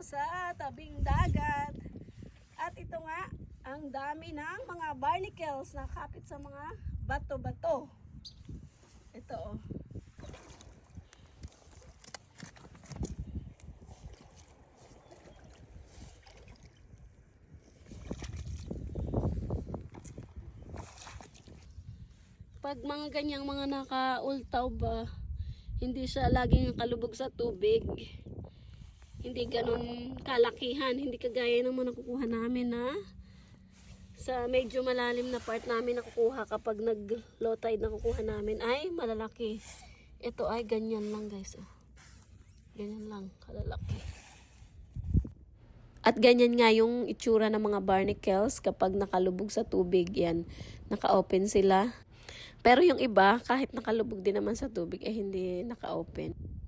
sa tabing dagat. At ito nga, ang dami ng mga barnacles na kapit sa mga bato-bato. Ito oh. Pag mga ganyang mga naka-ultaw ba, hindi siya laging kalubog sa tubig. Hindi ganun kalakihan, hindi kagaya ng mga nakukuha namin na sa medyo malalim na part namin nakukuha kapag nag-low tide nakukuha namin ay malalaki. Ito ay ganyan lang guys. Oh. Ganyan lang, kalalaki. At ganyan nga yung itsura ng mga barnacles kapag nakalubog sa tubig. Yan, naka-open sila. Pero yung iba, kahit nakalubog din naman sa tubig, eh hindi naka-open.